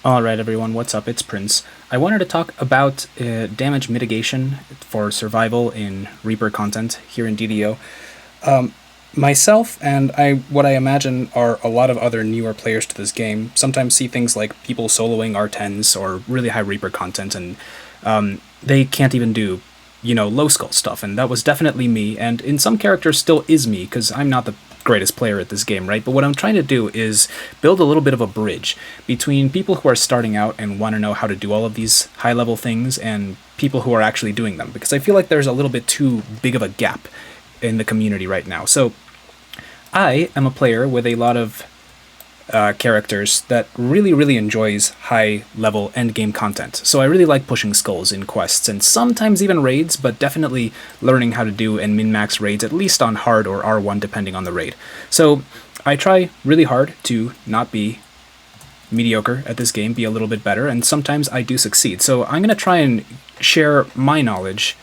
Alright everyone, what's up? It's Prince. I wanted to talk about damage mitigation for survival in Reaper content here in DDO. Myself and what I imagine are a lot of other newer players to this game sometimes see things like people soloing R10s or really high Reaper content, and they can't even do, low skull stuff, and that was definitely me, and in some characters still is me, because I'm not the greatest player at this game, right? But what I'm trying to do is build a little bit of a bridge between people who are starting out and want to know how to do all of these high-level things and people who are actually doing them, because I feel like there's a little bit too big of a gap in the community right now. So I am a player with a lot of characters that really enjoys high-level endgame content. So I really like pushing skulls in quests and sometimes even raids, but definitely learning how to do and min-max raids, at least on hard or R1 depending on the raid. So I try really hard to not be mediocre at this game, be a little bit better, and sometimes I do succeed. So I'm going to try and share my knowledge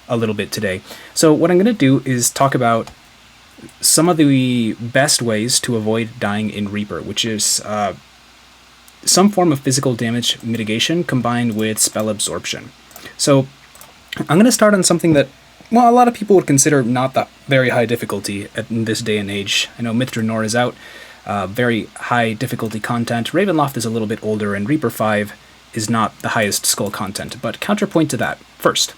a little bit today. So what I'm going to do is talk about some of the best ways to avoid dying in Reaper, which is some form of physical damage mitigation combined with spell absorption. So I'm going to start on something that, well, a lot of people would consider not that very high difficulty in this day and age. I know Mithranor is out, very high difficulty content. Ravenloft is a little bit older, and Reaper 5 is not the highest skull content. But counterpoint to that, first,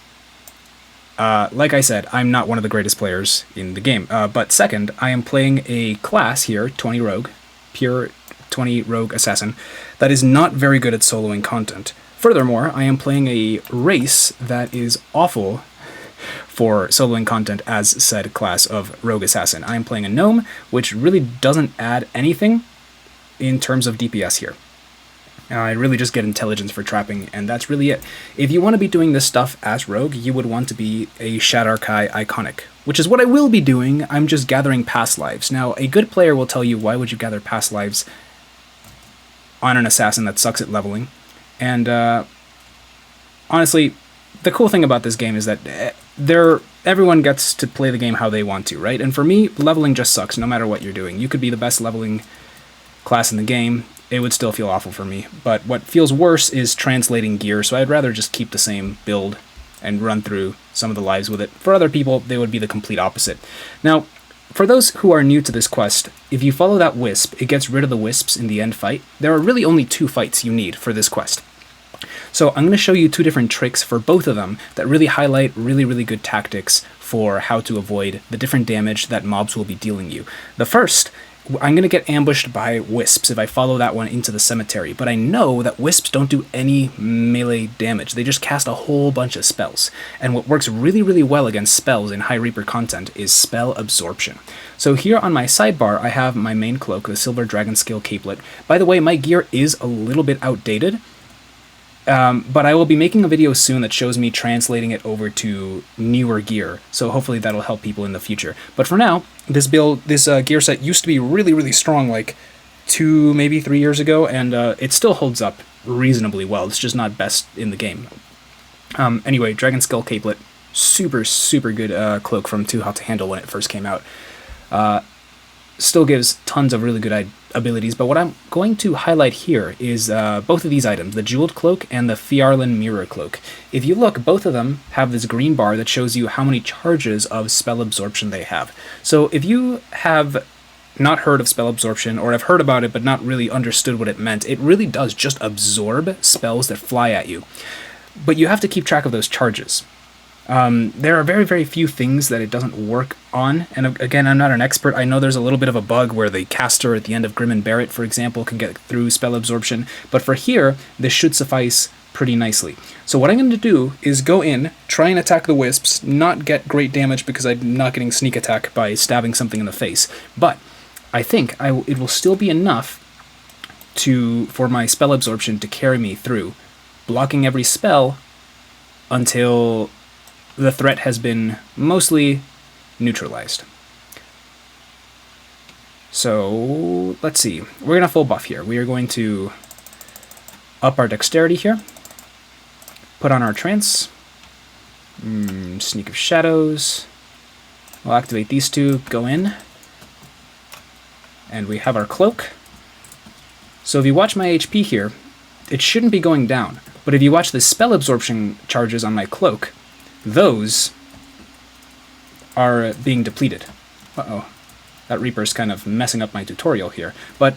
like I said, I'm not one of the greatest players in the game, but second, I am playing a class here, 20 Rogue, pure 20 Rogue Assassin, that is not very good at soloing content. Furthermore, I am playing a race that is awful for soloing content as said class of Rogue Assassin. I am playing a Gnome, which really doesn't add anything in terms of DPS here. I really just get intelligence for trapping, and that's really it. If you want to be doing this stuff as Rogue, you would want to be a Shadarkai Iconic, which is what I will be doing. I'm just gathering past lives. Now, a good player will tell you, why would you gather past lives on an assassin that sucks at leveling? And honestly, the cool thing about this game is that everyone gets to play the game how they want to, right? And for me, leveling just sucks no matter what you're doing. You could be the best leveling class in the game, it would still feel awful for me. But what feels worse is translating gear, so I'd rather just keep the same build and run through some of the lives with it. For other people, they would be the complete opposite. Now, for those who are new to this quest, if you follow that wisp, it gets rid of the wisps in the end fight. There are really only 2 fights you need for this quest. So I'm going to show you 2 different tricks for both of them that really highlight really good tactics for how to avoid the different damage that mobs will be dealing you. The first, I'm going to get ambushed by wisps if I follow that one into the cemetery, but I know that wisps don't do any melee damage. They just cast a whole bunch of spells. And what works really well against spells in high Reaper content is spell absorption. So here on my sidebar, I have my main cloak, the Silver Dragon Scale Capelet. By the way, my gear is a little bit outdated, but I will be making a video soon that shows me translating it over to newer gear, so hopefully that'll help people in the future. But for now, this gear set used to be really strong like 2, maybe 3 years ago, and it still holds up reasonably well. It's just not best in the game. Anyway, Dragon Skull Capelet, super good cloak from Too Hot to Handle when it first came out. Still gives tons of really good abilities, but what I'm going to highlight here is both of these items, the Jeweled Cloak and the Fjarlin Mirror Cloak. If you look, both of them have this green bar that shows you how many charges of spell absorption they have. So if you have not heard of spell absorption, or have heard about it but not really understood what it meant, it really does just absorb spells that fly at you. But you have to keep track of those charges. There are very few things that it doesn't work on, and again, I'm not an expert. I know there's a little bit of a bug where the caster at the end of Grim and Barret, for example, can get through spell absorption, but for here, this should suffice pretty nicely. So what I'm going to do is go in, try and attack the wisps, not get great damage because I'm not getting sneak attack by stabbing something in the face, but I think it will still be enough for my spell absorption to carry me through, blocking every spell until the threat has been neutralized. So let's see. We're going to full buff here. We are going to up our dexterity here, put on our trance, Sneak of Shadows. We'll activate these 2, go in, and we have our cloak. So if you watch my HP here, it shouldn't be going down. But if you watch the spell absorption charges on my cloak, those are being depleted. Uh-oh. That Reaper's kind of messing up my tutorial here. But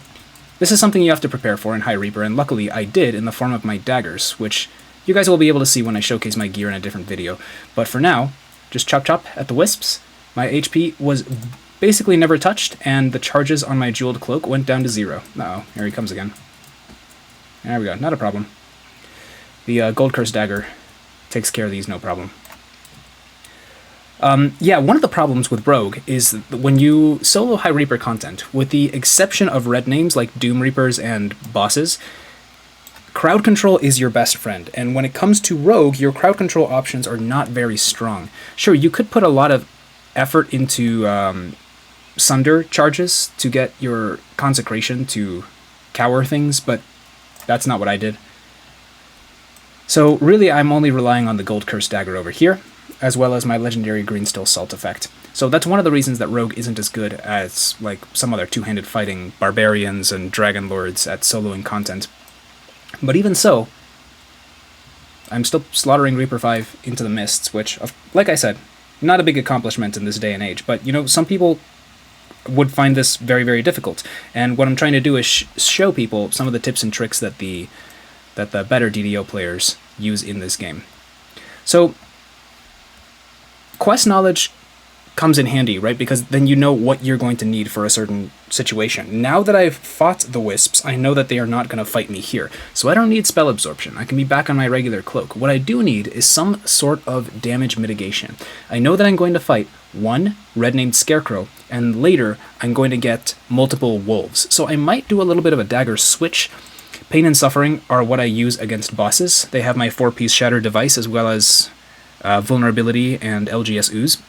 this is something you have to prepare for in High Reaper, and luckily I did in the form of my daggers, which you guys will be able to see when I showcase my gear in a different video. But for now, just chop chop at the wisps. My HP was basically never touched, and the charges on my jeweled cloak went down to 0. Uh-oh, here he comes again. There we go, not a problem. The Gold Curse Dagger takes care of these, no problem. Yeah, one of the problems with Rogue is that when you solo High Reaper content, with the exception of red names like Doom Reapers and bosses, crowd control is your best friend. And when it comes to Rogue, your crowd control options are not very strong. Sure, you could put a lot of effort into Sunder charges to get your Consecration to cower things, but that's not what I did. So really, I'm only relying on the Gold Curse Dagger over here, as well as my legendary Green Steel Salt effect. So that's one of the reasons that Rogue isn't as good as like some other two-handed fighting barbarians and dragon lords at soloing content. But even so, I'm still slaughtering Reaper 5 into the mists, which, like I said, not a big accomplishment in this day and age. But, you know, some people would find this very, very difficult. And what I'm trying to do is show people some of the tips and tricks that the better DDO players use in this game. So quest knowledge comes in handy, right? Because then you know what you're going to need for a certain situation. Now that I've fought the wisps, I know that they are not going to fight me here. So I don't need spell absorption. I can be back on my regular cloak. What I do need is some sort of damage mitigation. I know that I'm going to fight one red-named Scarecrow, and later I'm going to get multiple wolves. So I might do a little bit of a dagger switch. Pain and Suffering are what I use against bosses. They have my 4-piece Shatter device, as well as Vulnerability and LGS Ooze,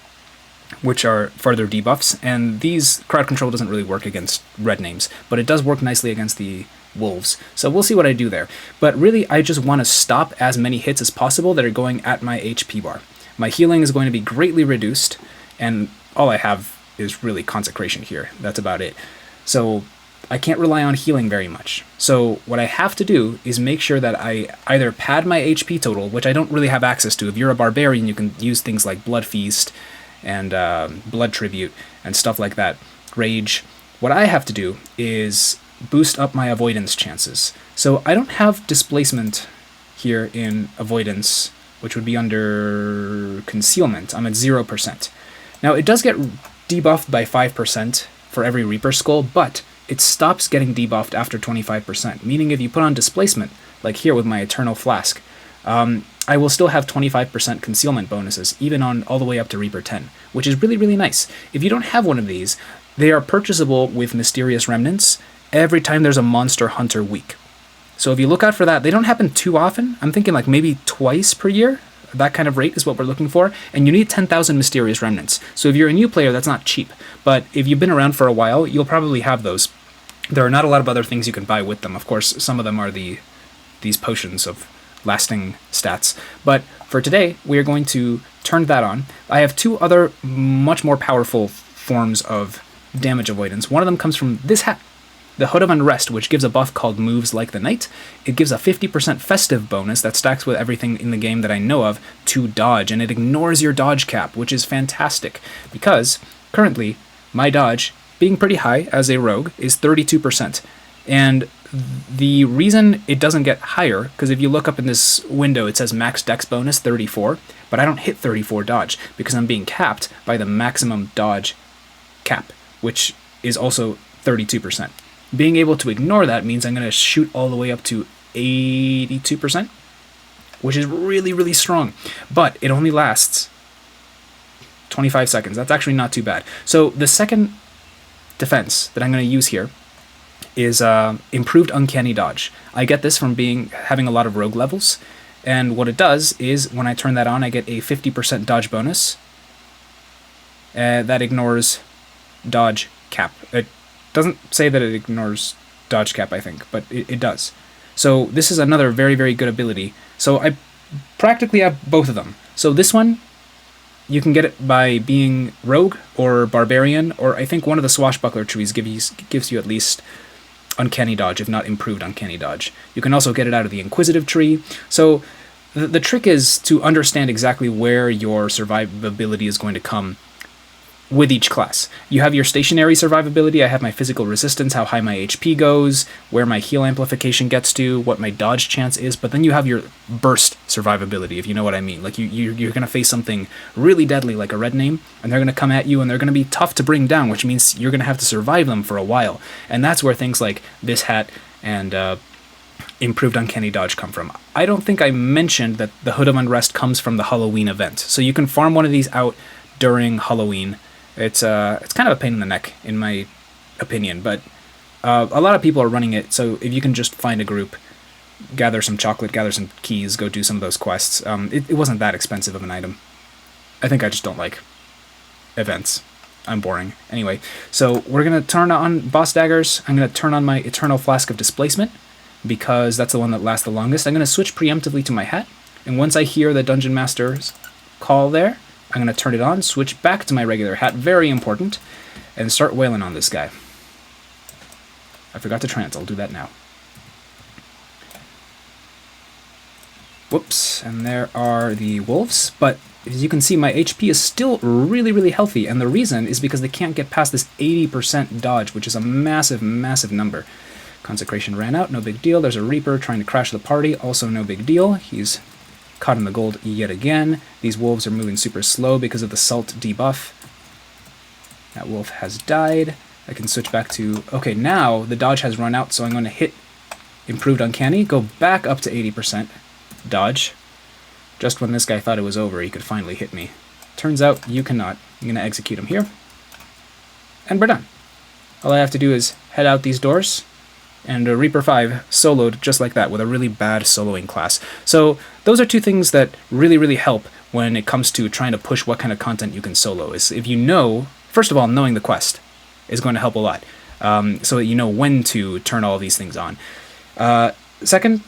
which are further debuffs, and these crowd control doesn't really work against red names, but it does work nicely against the wolves. So we'll see what I do there. But really, I just want to stop as many hits as possible that are going at my HP bar. My healing is going to be greatly reduced, and all I have is really Consecration here. That's about it. So I can't rely on healing very much. So what I have to do is make sure that I either pad my HP total, which I don't really have access to. If you're a barbarian, you can use things like Blood Feast and Blood Tribute and stuff like that. Rage. What I have to do is boost up my avoidance chances. So I don't have displacement here in avoidance, which would be under concealment. I'm at 0%. Now it does get debuffed by 5% for every Reaper Skull, but it stops getting debuffed after 25%, meaning if you put on displacement, like here with my Eternal Flask, I will still have 25% concealment bonuses, even on all the way up to Reaper 10, which is really, really nice. If you don't have one of these, they are purchasable with Mysterious Remnants every time there's a Monster Hunter week. So if you look out for that, they don't happen too often. I'm thinking like maybe twice per year. That kind of rate is what we're looking for, and you need 10,000 Mysterious Remnants. So if you're a new player, that's not cheap, but if you've been around for a while, you'll probably have those. There are not a lot of other things you can buy with them. Of course, some of them are these potions of lasting stats. But for today, we are going to turn that on. I have two other much more powerful forms of damage avoidance. One of them comes from this hat, the Hood of Unrest, which gives a buff called Moves Like the Night. It gives a 50% festive bonus that stacks with everything in the game that I know of to dodge, and it ignores your dodge cap, which is fantastic, because currently my dodge, being pretty high as a rogue, is 32%. And the reason it doesn't get higher, because if you look up in this window, it says max dex bonus 34, but I don't hit 34 dodge because I'm being capped by the maximum dodge cap, which is also 32%. Being able to ignore that means I'm going to shoot all the way up to 82%, which is really, really strong. But it only lasts 25 seconds. That's actually not too bad. So the second defense that I'm going to use here is improved uncanny dodge. I get this from having a lot of rogue levels, and what it does is when I turn that on, I get a 50% dodge bonus that ignores dodge cap. It doesn't say that it ignores dodge cap, I think, but it does. So this is another very, very good ability. So I practically have both of them. So this one, you can get it by being rogue or barbarian, or I think one of the swashbuckler trees gives you at least Uncanny Dodge, if not improved Uncanny Dodge. You can also get it out of the Inquisitive tree. So the trick is to understand exactly where your survivability is going to come with each class. You have your stationary survivability. I have my physical resistance, how high my HP goes, where my heal amplification gets to, what my dodge chance is, but then you have your burst survivability, if you know what I mean. Like you're going to face something really deadly like a red name, and they're going to come at you and they're going to be tough to bring down, which means you're going to have to survive them for a while. And that's where things like this hat and improved Uncanny Dodge come from. I don't think I mentioned that the Hood of Unrest comes from the Halloween event. So you can farm one of these out during Halloween. It's kind of a pain in the neck, in my opinion, but a lot of people are running it, so if you can just find a group, gather some chocolate, gather some keys, go do some of those quests, it wasn't that expensive of an item. I think I just don't like events. I'm boring. Anyway, so we're going to turn on Boss Daggers. I'm going to turn on my Eternal Flask of Displacement, because that's the one that lasts the longest. I'm going to switch preemptively to my hat, and once I hear the Dungeon Master's call there, I'm going to turn it on, switch back to my regular hat, very important, and start wailing on this guy. I forgot to trance, I'll do that now. Whoops, and there are the wolves, but as you can see, my HP is still really, really healthy, and the reason is because they can't get past this 80% dodge, which is a massive, massive number. Consecration ran out, no big deal. There's a Reaper trying to crash the party, also no big deal. He's caught in the gold yet again. These wolves are moving super slow because of the salt debuff. That wolf has died. I can switch back to... Okay, now the dodge has run out, so I'm going to hit Improved Uncanny, go back up to 80% dodge. Just when this guy thought it was over, he could finally hit me. Turns out you cannot. I'm going to execute him here. And we're done. All I have to do is head out these doors, and Reaper 5 soloed just like that with a really bad soloing class. So those are two things that really, really help when it comes to trying to push what kind of content you can solo. Is if you know, first of all, knowing the quest is going to help a lot, so that you know when to turn all these things on. Second,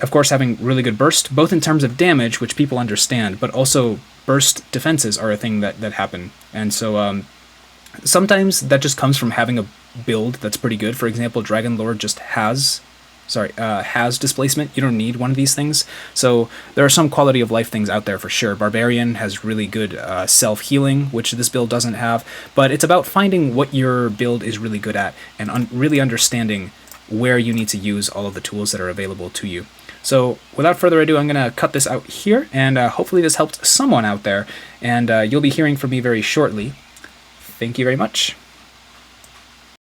of course, having really good burst, both in terms of damage, which people understand, but also burst defenses are a thing that happen. And so sometimes that just comes from having a build that's pretty good. For example, Dragon Lord just has displacement. You don't need one of these things. So there are some quality of life things out there for sure. Barbarian has really good self-healing, which this build doesn't have. But it's about finding what your build is really good at and really understanding where you need to use all of the tools that are available to you. So without further ado, I'm going to cut this out here, and hopefully this helped someone out there, and you'll be hearing from me very shortly. Thank you very much.